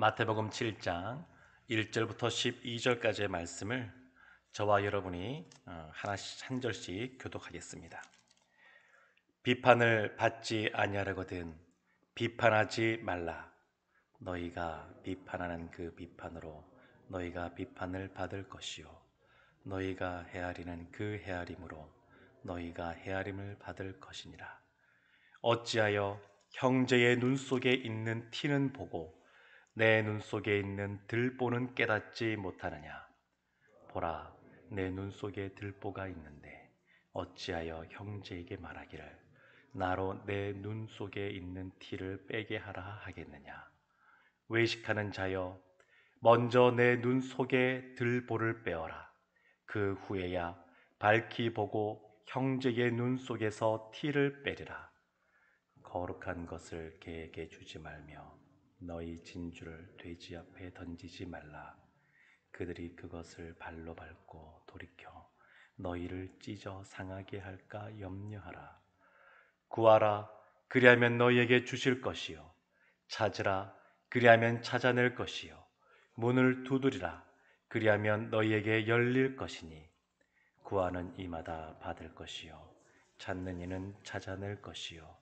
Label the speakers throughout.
Speaker 1: 마태복음 7장 1절부터 12절까지의 말씀을 저와 여러분이 하나씩 한 절씩 교독하겠습니다. 비판을 받지 아니하려거든 비판하지 말라. 너희가 비판하는 그 비판으로 너희가 비판을 받을 것이요 너희가 헤아리는 그 헤아림으로 너희가 헤아림을 받을 것이니라. 어찌하여 형제의 눈 속에 있는 티는 보고 내 눈 속에 있는 들보는 깨닫지 못하느냐? 보라, 내 눈 속에 들보가 있는데 어찌하여 형제에게 말하기를 나로 내 눈 속에 있는 티를 빼게 하라 하겠느냐? 외식하는 자여, 먼저 내 눈 속에 들보를 빼어라. 그 후에야 밝히 보고 형제의 눈 속에서 티를 빼리라. 거룩한 것을 개에게 주지 말며 너희 진주를 돼지 앞에 던지지 말라. 그들이 그것을 발로 밟고 돌이켜 너희를 찢어 상하게 할까 염려하라. 구하라, 그리하면 너희에게 주실 것이요 찾으라, 그리하면 찾아낼 것이요 문을 두드리라, 그리하면 너희에게 열릴 것이니 구하는 이마다 받을 것이요 찾는 이는 찾아낼 것이요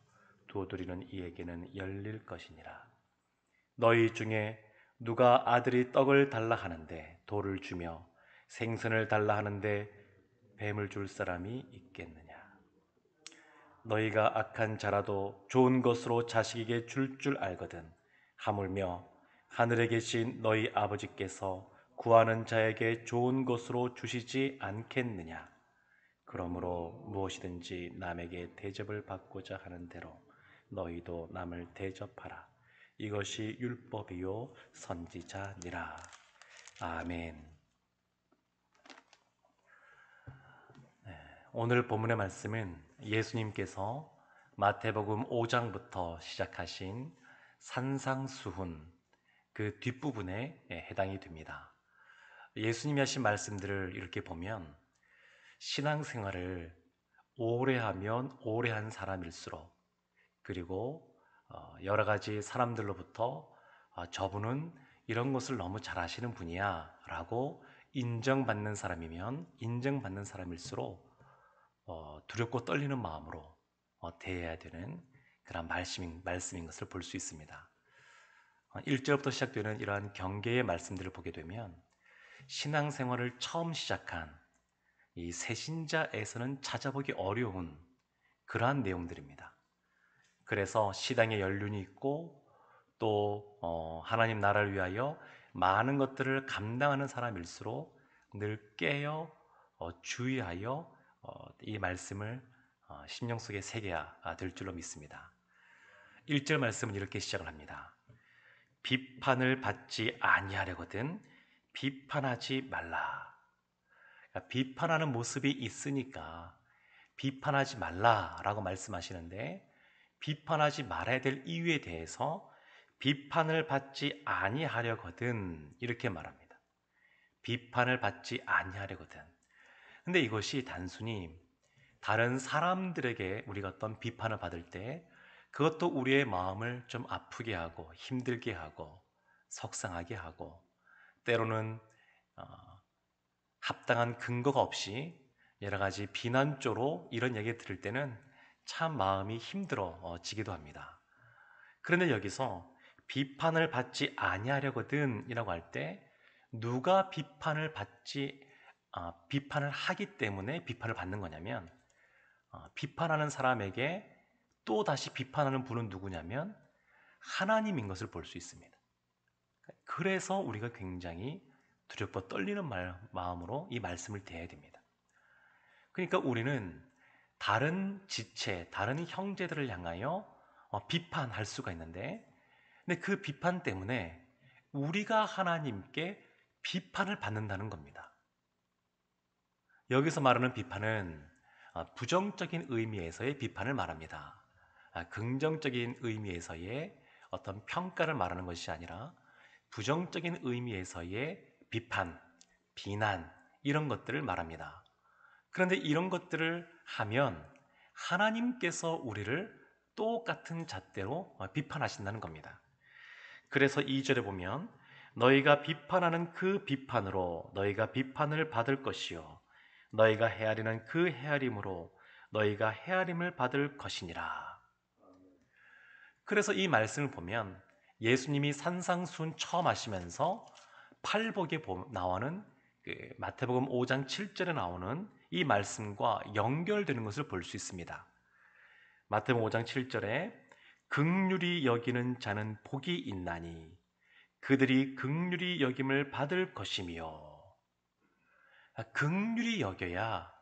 Speaker 1: 두드리는 이에게는 열릴 것이니라. 너희 중에 누가 아들이 떡을 달라 하는데 돌을 주며 생선을 달라 하는데 뱀을 줄 사람이 있겠느냐? 너희가 악한 자라도 좋은 것으로 자식에게 줄 알거든 하물며 하늘에 계신 너희 아버지께서 구하는 자에게 좋은 것으로 주시지 않겠느냐? 그러므로 무엇이든지 남에게 대접을 받고자 하는 대로 너희도 남을 대접하라. 이것이 율법이요 선지자니라. 아멘. 오늘 본문의 말씀은 예수님께서 마태복음 5장부터 시작하신 산상수훈 그 뒷부분에 해당이 됩니다. 예수님이 하신 말씀들을 이렇게 보면 신앙생활을 오래 하면 오래 한 사람일수록, 그리고 여러 가지 사람들로부터 저분은 이런 것을 너무 잘하시는 분이야 라고 인정받는 사람이면 인정받는 사람일수록 두렵고 떨리는 마음으로 대해야 되는 그런 말씀인 것을 볼 수 있습니다. 1절부터 시작되는 이러한 경계의 말씀들을 보게 되면 신앙생활을 처음 시작한 이 새신자에서는 찾아보기 어려운 그러한 내용들입니다. 그래서 시당의 연륜이 있고 또 하나님 나라를 위하여 많은 것들을 감당하는 사람일수록 늘 깨어 주의하여 이 말씀을 심령 속에 새겨야 될 줄로 믿습니다. 1절 말씀은 이렇게 시작을 합니다. 비판을 받지 아니하려거든 비판하지 말라. 그러니까 비판하는 모습이 있으니까 비판하지 말라라고 말씀하시는데, 비판하지 말아야 될 이유에 대해서 비판을 받지 아니하려거든 이렇게 말합니다. 비판을 받지 아니하려거든. 근데 이것이 단순히 다른 사람들에게 우리가 어떤 비판을 받을 때 그것도 우리의 마음을 좀 아프게 하고 힘들게 하고 속상하게 하고 때로는 합당한 근거가 없이 여러 가지 비난조로 이런 얘기 들을 때는 참 마음이 힘들어지기도 합니다. 그런데 여기서 비판을 받지 아니하려거든 이라고 할 때 누가 비판을 하기 때문에 비판을 받는 거냐면, 비판하는 사람에게 또 다시 비판하는 분은 누구냐면 하나님인 것을 볼 수 있습니다. 그래서 우리가 굉장히 두렵고 떨리는 마음으로 이 말씀을 대해야 됩니다. 그러니까 우리는 다른 지체, 다른 형제들을 향하여 비판할 수가 있는데, 근데 그 비판 때문에 우리가 하나님께 비판을 받는다는 겁니다. 여기서 말하는 비판은 부정적인 의미에서의 비판을 말합니다. 긍정적인 의미에서의 어떤 평가를 말하는 것이 아니라 부정적인 의미에서의 비판, 비난 이런 것들을 말합니다. 그런데 이런 것들을 하면 하나님께서 우리를 똑같은 잣대로 비판하신다는 겁니다. 그래서 2절에 보면 너희가 비판하는 그 비판으로 너희가 비판을 받을 것이요 너희가 헤아리는 그 헤아림으로 너희가 헤아림을 받을 것이니라. 그래서 이 말씀을 보면 예수님이 산상수훈 처음 하시면서 팔복에 나오는 마태복음 5장 7절에 나오는 이 말씀과 연결되는 것을 볼 수 있습니다. 마태복음 5장 7절에 긍휼히 여기는 자는 복이 있나니 그들이 긍휼히 여김을 받을 것이며, 긍휼히 여겨야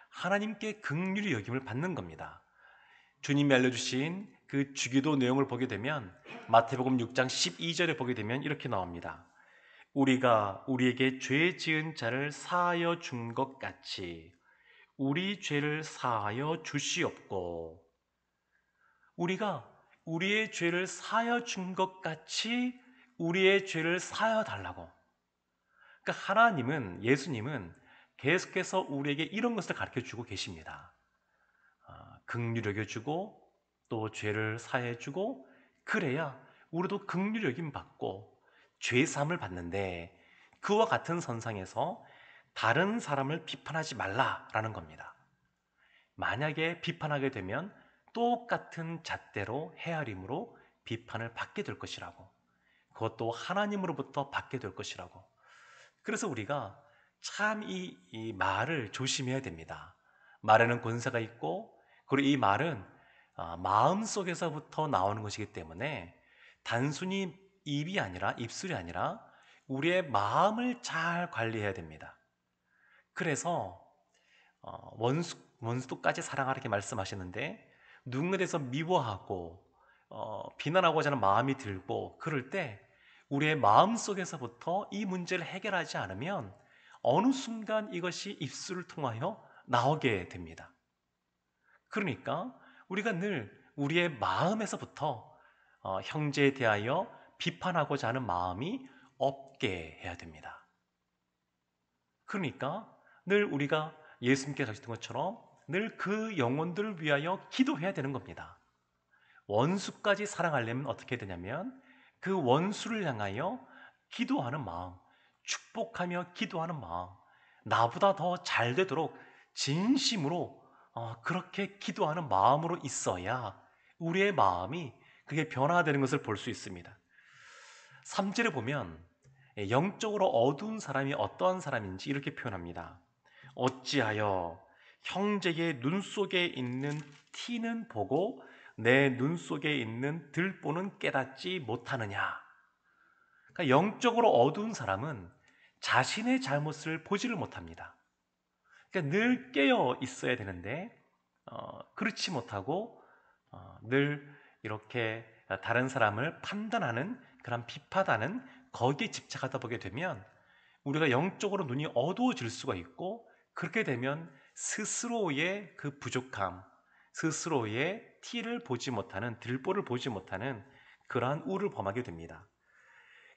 Speaker 1: 하나님께 긍휼히 여김을 받는 겁니다. 주님이 알려주신 그 주기도 내용을 보게 되면 마태복음 6장 12절에 보게 되면 이렇게 나옵니다. 우리가 우리에게 죄 지은 자를 사하여 준 것 같이 우리 죄를 사하여 주시옵고, 우리가 우리의 죄를 사하여 준 것 같이 우리의 죄를 사하여 달라고. 그러니까 하나님은, 예수님은 계속해서 우리에게 이런 것을 가르쳐 주고 계십니다. 긍휼히 여겨주고 또 죄를 사해 주고, 그래야 우리도 긍휼히 여김 받고 죄 사함을 받는데, 그와 같은 선상에서 다른 사람을 비판하지 말라라는 겁니다. 만약에 비판하게 되면 똑같은 잣대로 헤아림으로 비판을 받게 될 것이라고, 그것도 하나님으로부터 받게 될 것이라고. 그래서 우리가 참 이 말을 조심해야 됩니다. 말에는 권세가 있고, 그리고 이 말은 마음속에서부터 나오는 것이기 때문에 단순히 입이 아니라, 입술이 아니라 우리의 마음을 잘 관리해야 됩니다. 그래서 원수도까지 사랑하라 이렇게 말씀하시는데, 누군가에 대해서 미워하고 비난하고자 하는 마음이 들고 그럴 때 우리의 마음속에서부터 이 문제를 해결하지 않으면 어느 순간 이것이 입술을 통하여 나오게 됩니다. 그러니까 우리가 늘 우리의 마음에서부터 형제에 대하여 비판하고자 하는 마음이 없게 해야 됩니다. 그러니까 늘 우리가 예수님께서 하셨던 것처럼 늘 그 영혼들을 위하여 기도해야 되는 겁니다. 원수까지 사랑하려면 어떻게 되냐면 그 원수를 향하여 기도하는 마음, 축복하며 기도하는 마음, 나보다 더 잘 되도록 진심으로 그렇게 기도하는 마음으로 있어야 우리의 마음이 그게 변화되는 것을 볼 수 있습니다. 3절에 보면 영적으로 어두운 사람이 어떠한 사람인지 이렇게 표현합니다. 어찌하여 형제의 눈 속에 있는 티는 보고 내 눈 속에 있는 들보는 깨닫지 못하느냐. 그러니까 영적으로 어두운 사람은 자신의 잘못을 보지를 못합니다. 그러니까 늘 깨어 있어야 되는데 그렇지 못하고 늘 이렇게 다른 사람을 판단하는, 그런 비판하는 거기에 집착하다 보게 되면 우리가 영적으로 눈이 어두워질 수가 있고, 그렇게 되면 스스로의 그 부족함, 스스로의 티를 보지 못하는, 들보를 보지 못하는 그러한 우를 범하게 됩니다.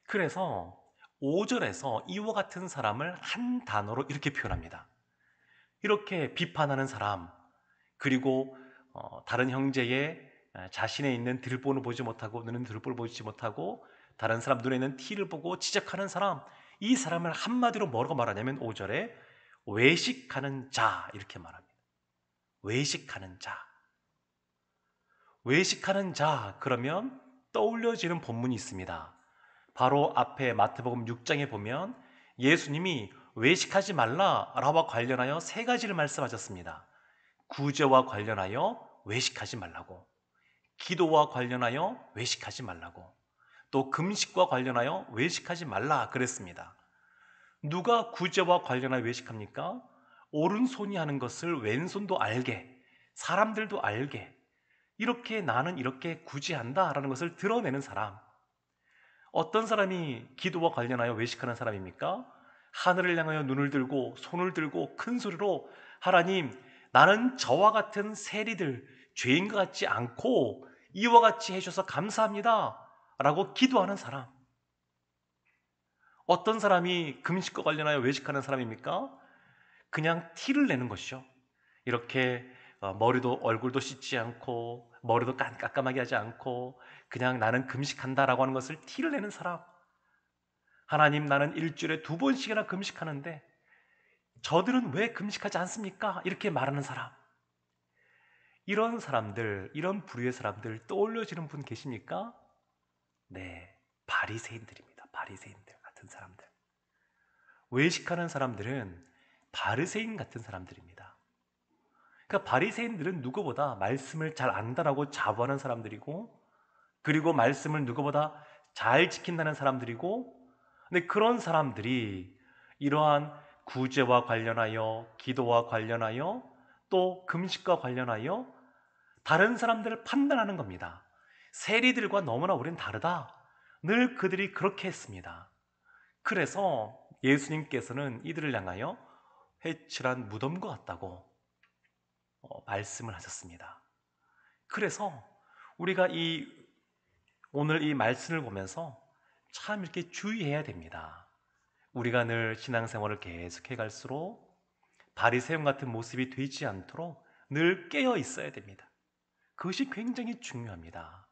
Speaker 1: 그래서 5절에서 이와 같은 사람을 한 단어로 이렇게 표현합니다. 이렇게 비판하는 사람, 그리고 다른 형제의 자신에 있는 들보는 보지 못하고, 눈은 들보를 보지 못하고 다른 사람 눈에 있는 티를 보고 지적하는 사람, 이 사람을 한마디로 뭐라고 말하냐면 5절에 외식하는 자 이렇게 말합니다. 외식하는 자. 외식하는 자, 그러면 떠올려지는 본문이 있습니다. 바로 앞에 마태복음 6장에 보면 예수님이 외식하지 말라라와 관련하여 세 가지를 말씀하셨습니다. 구제와 관련하여 외식하지 말라고, 기도와 관련하여 외식하지 말라고, 또 금식과 관련하여 외식하지 말라 그랬습니다. 누가 구제와 관련하여 외식합니까? 오른손이 하는 것을 왼손도 알게, 사람들도 알게, 이렇게 나는 이렇게 구제한다라는 것을 드러내는 사람. 어떤 사람이 기도와 관련하여 외식하는 사람입니까? 하늘을 향하여 눈을 들고 손을 들고 큰 소리로 하나님, 나는 저와 같은 세리들, 죄인과 같지 않고 이와 같이 해주셔서 감사합니다 라고 기도하는 사람. 어떤 사람이 금식과 관련하여 외식하는 사람입니까? 그냥 티를 내는 것이죠. 이렇게 머리도 얼굴도 씻지 않고 머리도 깜깜하게 하지 않고 그냥 나는 금식한다라고 하는 것을 티를 내는 사람. 하나님, 나는 일주일에 2번씩이나 금식하는데 저들은 왜 금식하지 않습니까? 이렇게 말하는 사람. 이런 사람들, 이런 부류의 사람들 떠올려지는 분 계십니까? 네, 바리새인들입니다. 바리새인들 같은 사람들. 외식하는 사람들은 바리새인 같은 사람들입니다. 그러니까 바리새인들은 누구보다 말씀을 잘 안다라고 자부하는 사람들이고, 그리고 말씀을 누구보다 잘 지킨다는 사람들이고, 근데 그런 사람들이 이러한 구제와 관련하여, 기도와 관련하여, 또 금식과 관련하여 다른 사람들을 판단하는 겁니다. 세리들과 너무나 우리는 다르다. 늘 그들이 그렇게 했습니다. 그래서 예수님께서는 이들을 향하여 회칠한 무덤과 같다고 말씀을 하셨습니다. 그래서 우리가 오늘 이 말씀을 보면서 참 이렇게 주의해야 됩니다. 우리가 늘 신앙생활을 계속해 갈수록 바리새인 같은 모습이 되지 않도록 늘 깨어 있어야 됩니다. 그것이 굉장히 중요합니다.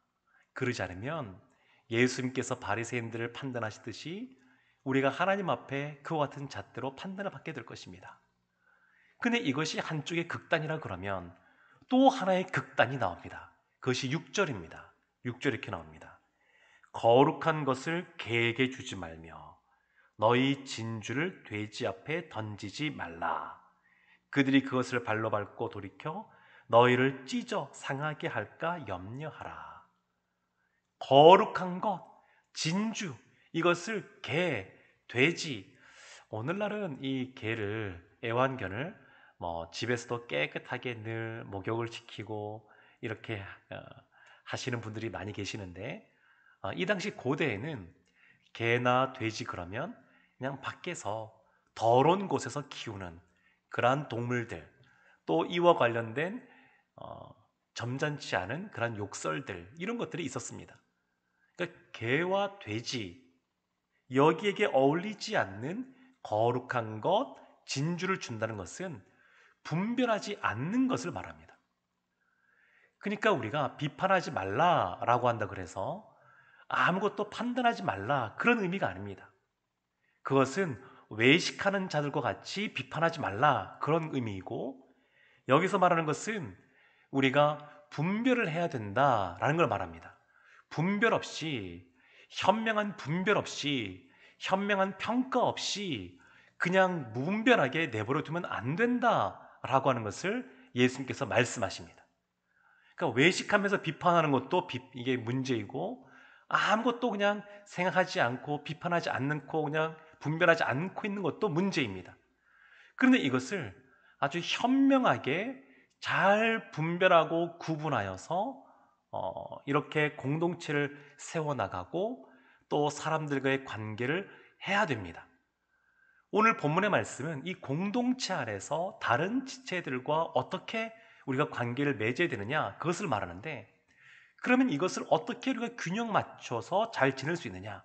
Speaker 1: 그러지 않으면 예수님께서 바리새인들을 판단하시듯이 우리가 하나님 앞에 그와 같은 잣대로 판단을 받게 될 것입니다. 근데 이것이 한쪽의 극단이라 그러면 또 하나의 극단이 나옵니다. 그것이 6절입니다. 6절 이렇게 나옵니다. 거룩한 것을 개에게 주지 말며 너희 진주를 돼지 앞에 던지지 말라. 그들이 그것을 발로 밟고 돌이켜 너희를 찢어 상하게 할까 염려하라. 거룩한 것, 진주, 이것을 개, 돼지. 오늘날은 이 개를, 애완견을 집에서도 깨끗하게 늘 목욕을 시키고 이렇게 하시는 분들이 많이 계시는데, 이 당시 고대에는 개나 돼지 그러면 그냥 밖에서 더러운 곳에서 키우는 그러한 동물들, 또 이와 관련된 점잖지 않은 그런 욕설들, 이런 것들이 있었습니다. 그러니까 개와 돼지, 여기에게 어울리지 않는 거룩한 것, 진주를 준다는 것은 분별하지 않는 것을 말합니다. 그러니까 우리가 비판하지 말라라고 한다 그래서 아무것도 판단하지 말라, 그런 의미가 아닙니다. 그것은 외식하는 자들과 같이 비판하지 말라, 그런 의미이고, 여기서 말하는 것은 우리가 분별을 해야 된다라는 걸 말합니다. 분별 없이, 현명한 분별 없이, 현명한 평가 없이 그냥 무분별하게 내버려 두면 안 된다라고 하는 것을 예수님께서 말씀하십니다. 그러니까 외식하면서 비판하는 것도 이게 문제이고, 아무것도 그냥 생각하지 않고 비판하지 않고 그냥 분별하지 않고 있는 것도 문제입니다. 그런데 이것을 아주 현명하게 잘 분별하고 구분하여서 이렇게 공동체를 세워나가고 또 사람들과의 관계를 해야 됩니다. 오늘 본문의 말씀은 이 공동체 안에서 다른 지체들과 어떻게 우리가 관계를 맺어야 되느냐, 그것을 말하는데, 그러면 이것을 어떻게 우리가 균형 맞춰서 잘 지낼 수 있느냐?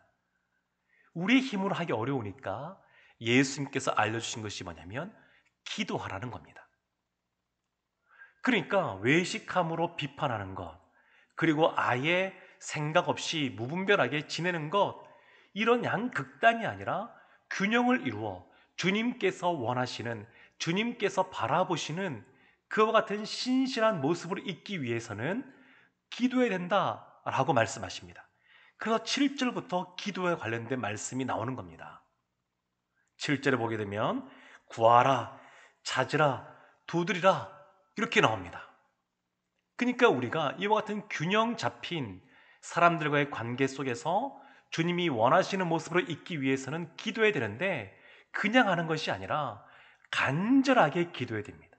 Speaker 1: 우리의 힘으로 하기 어려우니까 예수님께서 알려주신 것이 뭐냐면 기도하라는 겁니다. 그러니까 외식함으로 비판하는 것, 그리고 아예 생각 없이 무분별하게 지내는 것, 이런 양극단이 아니라 균형을 이루어 주님께서 원하시는, 주님께서 바라보시는 그와 같은 신실한 모습으로 있기 위해서는 기도해야 된다라고 말씀하십니다. 그래서 7절부터 기도에 관련된 말씀이 나오는 겁니다. 7절에 보게 되면 구하라, 찾으라, 두드리라, 이렇게 나옵니다. 그러니까 우리가 이와 같은 균형 잡힌 사람들과의 관계 속에서 주님이 원하시는 모습으로 있기 위해서는 기도해야 되는데, 그냥 하는 것이 아니라 간절하게 기도해야 됩니다.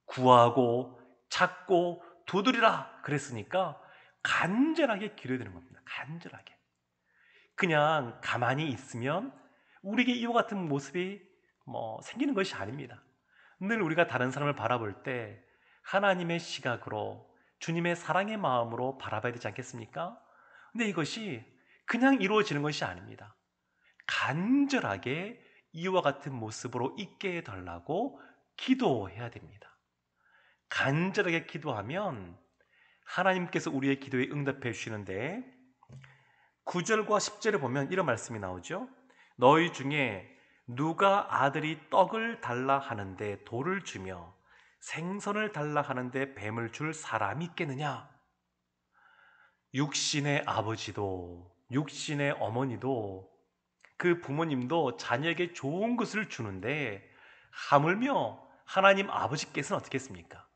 Speaker 1: 구하고 찾고 두드리라 그랬으니까 간절하게 기도해야 되는 겁니다. 간절하게. 그냥 가만히 있으면 우리에게 이와 같은 모습이 생기는 것이 아닙니다. 늘 우리가 다른 사람을 바라볼 때 하나님의 시각으로, 주님의 사랑의 마음으로 바라봐야 되지 않겠습니까? 근데 이것이 그냥 이루어지는 것이 아닙니다. 간절하게 이와 같은 모습으로 있게 해달라고 기도해야 됩니다. 간절하게 기도하면 하나님께서 우리의 기도에 응답해 주시는데 9절과 10절에 보면 이런 말씀이 나오죠. 너희 중에 누가 아들이 떡을 달라 하는데 돌을 주며 생선을 달라 하는데 뱀을 줄 사람이 있겠느냐? 육신의 아버지도 육신의 어머니도 그 부모님도 자녀에게 좋은 것을 주는데 하물며 하나님 아버지께서는 어떻게 했습니까?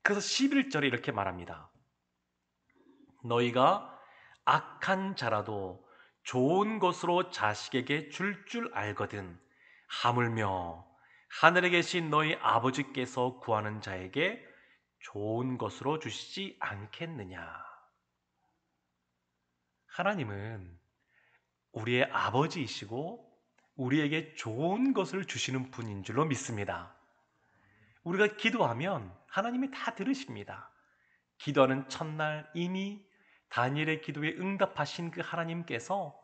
Speaker 1: 그래서 11절에 이렇게 말합니다. 너희가 악한 자라도 좋은 것으로 자식에게 줄 알거든 하물며 하늘에 계신 너희 아버지께서 구하는 자에게 좋은 것으로 주시지 않겠느냐. 하나님은 우리의 아버지이시고 우리에게 좋은 것을 주시는 분인 줄로 믿습니다. 우리가 기도하면 하나님이 다 들으십니다. 기도하는 첫날 이미 다니엘의 기도에 응답하신 그 하나님께서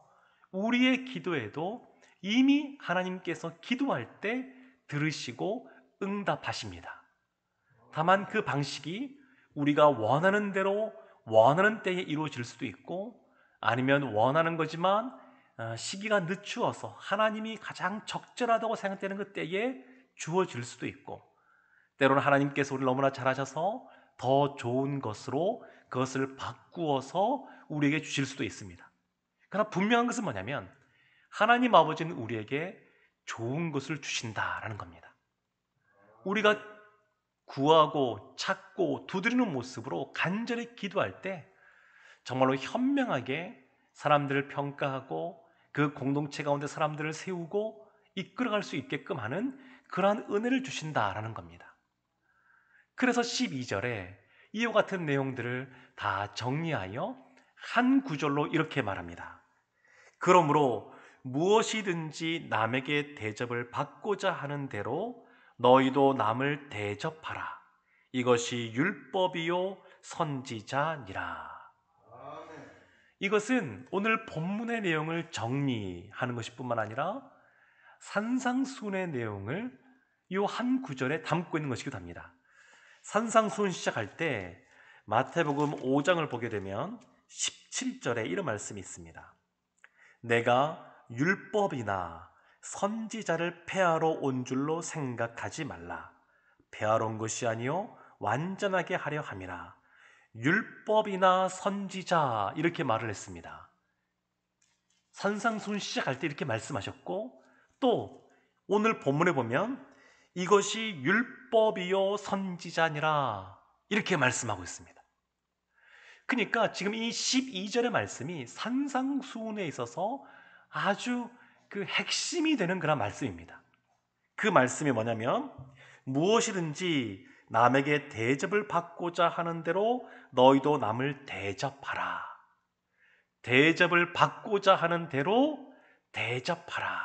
Speaker 1: 우리의 기도에도 이미 하나님께서 기도할 때 들으시고 응답하십니다. 다만 그 방식이 우리가 원하는 대로 원하는 때에 이루어질 수도 있고 아니면 원하는 거지만 시기가 늦추어서 하나님이 가장 적절하다고 생각되는 그 때에 주어질 수도 있고 때로는 하나님께서 우리를 너무나 잘 아셔서 더 좋은 것으로 그것을 바꾸어서 우리에게 주실 수도 있습니다. 그러나 분명한 것은 뭐냐면 하나님 아버지는 우리에게 좋은 것을 주신다라는 겁니다. 우리가 구하고 찾고 두드리는 모습으로 간절히 기도할 때 정말로 현명하게 사람들을 평가하고 그 공동체 가운데 사람들을 세우고 이끌어갈 수 있게끔 하는 그러한 은혜를 주신다라는 겁니다. 그래서 12절에 이와 같은 내용들을 다 정리하여 한 구절로 이렇게 말합니다. 그러므로 무엇이든지 남에게 대접을 받고자 하는 대로 너희도 남을 대접하라. 이것이 율법이요 선지자니라. 이것은 오늘 본문의 내용을 정리하는 것일 뿐만 아니라 산상수훈의 내용을 이 한 구절에 담고 있는 것이기도 합니다. 산상수훈 시작할 때 마태복음 5장을 보게 되면 17절에 이런 말씀이 있습니다. 내가 율법이나 선지자를 폐하러 온 줄로 생각하지 말라. 폐하러 온 것이 아니요 완전하게 하려 함이라. 율법이나 선지자 이렇게 말을 했습니다. 산상수훈 시작할 때 이렇게 말씀하셨고 또 오늘 본문에 보면 이것이 율법이요 선지자니라 이렇게 말씀하고 있습니다. 그러니까 지금 이 12절의 말씀이 산상수훈에 있어서 아주 그 핵심이 되는 그런 말씀입니다. 그 말씀이 뭐냐면 무엇이든지 남에게 대접을 받고자 하는 대로 너희도 남을 대접하라. 대접을 받고자 하는 대로 대접하라.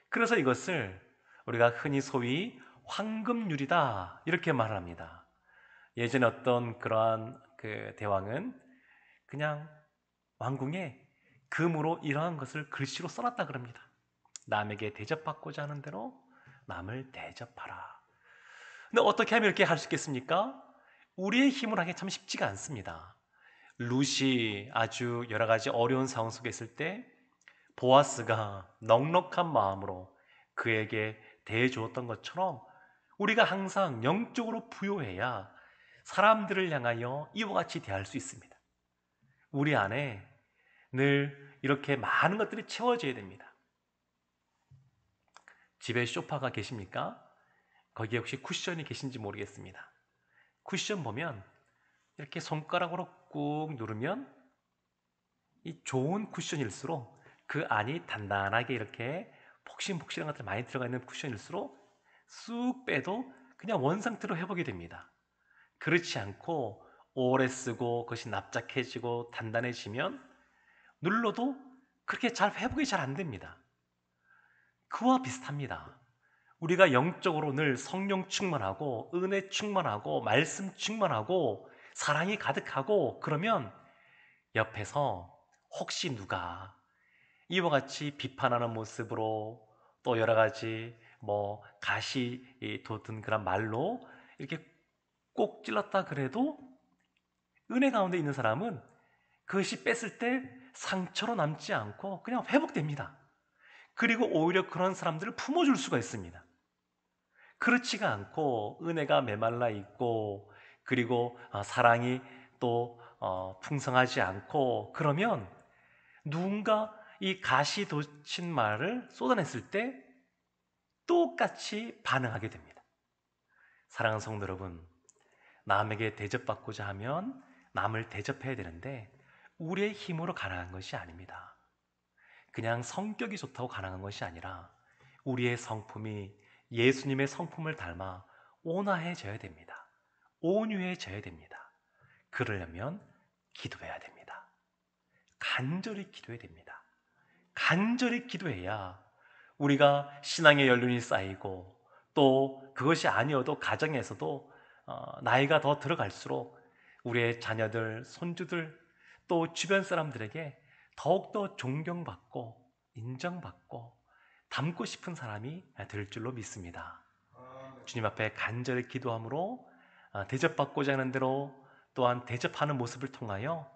Speaker 1: 그래서 이것을 우리가 흔히 소위 황금률이다 이렇게 말합니다. 예전에 어떤 그러한 그 대왕은 그냥 왕궁에 금으로 이러한 것을 글씨로 써놨다 그럽니다. 남에게 대접받고자 하는 대로 남을 대접하라. 근데 어떻게 하면 이렇게 할 수 있겠습니까? 우리의 힘으로 하기 참 쉽지가 않습니다. 룻이 아주 여러 가지 어려운 상황 속에 있을 때 보아스가 넉넉한 마음으로 그에게 대해주었던 것처럼 우리가 항상 영적으로 부요해야 사람들을 향하여 이와 같이 대할 수 있습니다. 우리 안에 늘 이렇게 많은 것들이 채워져야 됩니다. 집에 소파가 계십니까? 거기에 혹시 쿠션이 계신지 모르겠습니다. 쿠션 보면 이렇게 손가락으로 꾹 누르면 이 좋은 쿠션일수록 그 안이 단단하게 이렇게 폭신폭신한 것들이 많이 들어가 있는 쿠션일수록 쑥 빼도 그냥 원상태로 회복이 됩니다. 그렇지 않고 오래 쓰고 그것이 납작해지고 단단해지면 눌러도 그렇게 잘 회복이 잘 안 됩니다. 그와 비슷합니다. 우리가 영적으로 늘 성령 충만하고 은혜 충만하고 말씀 충만하고 사랑이 가득하고 그러면 옆에서 혹시 누가 이와 같이 비판하는 모습으로 또 여러 가지 가시 돋은 그런 말로 이렇게 꼭 찔렀다 그래도 은혜 가운데 있는 사람은 그것이 뺐을 때 상처로 남지 않고 그냥 회복됩니다. 그리고 오히려 그런 사람들을 품어줄 수가 있습니다. 그렇지가 않고 은혜가 메말라 있고, 그리고 사랑이 또 풍성하지 않고, 그러면 누군가 이 가시 돋친 말을 쏟아냈을 때 똑같이 반응하게 됩니다. 사랑하는 성도 여러분, 남에게 대접받고자 하면 남을 대접해야 되는데 우리의 힘으로 가능한 것이 아닙니다. 그냥 성격이 좋다고 가능한 것이 아니라 우리의 성품이 예수님의 성품을 닮아 온화해져야 됩니다. 온유해져야 됩니다. 그러려면 기도해야 됩니다. 간절히 기도해야 됩니다. 간절히 기도해야 우리가 신앙의 연륜이 쌓이고, 또 그것이 아니어도 가정에서도 나이가 더 들어갈수록 우리의 자녀들, 손주들, 또 주변 사람들에게 더욱더 존경받고 인정받고 닮고 싶은 사람이 될 줄로 믿습니다. 주님 앞에 간절히 기도함으로 대접받고자 하는 대로 또한 대접하는 모습을 통하여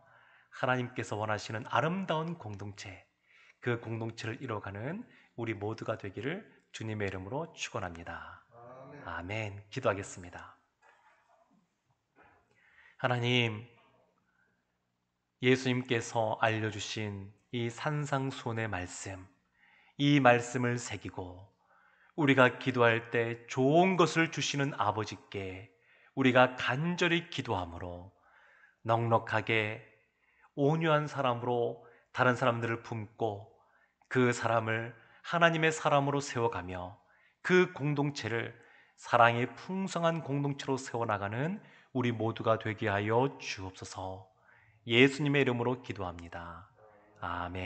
Speaker 1: 하나님께서 원하시는 아름다운 공동체, 그 공동체를 이뤄가는 우리 모두가 되기를 주님의 이름으로 축원합니다. 아멘. 기도하겠습니다. 하나님, 예수님께서 알려주신 이 산상수훈의 말씀, 이 말씀을 새기고 우리가 기도할 때 좋은 것을 주시는 아버지께 우리가 간절히 기도함으로 넉넉하게 온유한 사람으로 다른 사람들을 품고 그 사람을 하나님의 사람으로 세워가며 그 공동체를 사랑의 풍성한 공동체로 세워나가는 우리 모두가 되게 하여 주옵소서. 예수님의 이름으로 기도합니다. 아멘.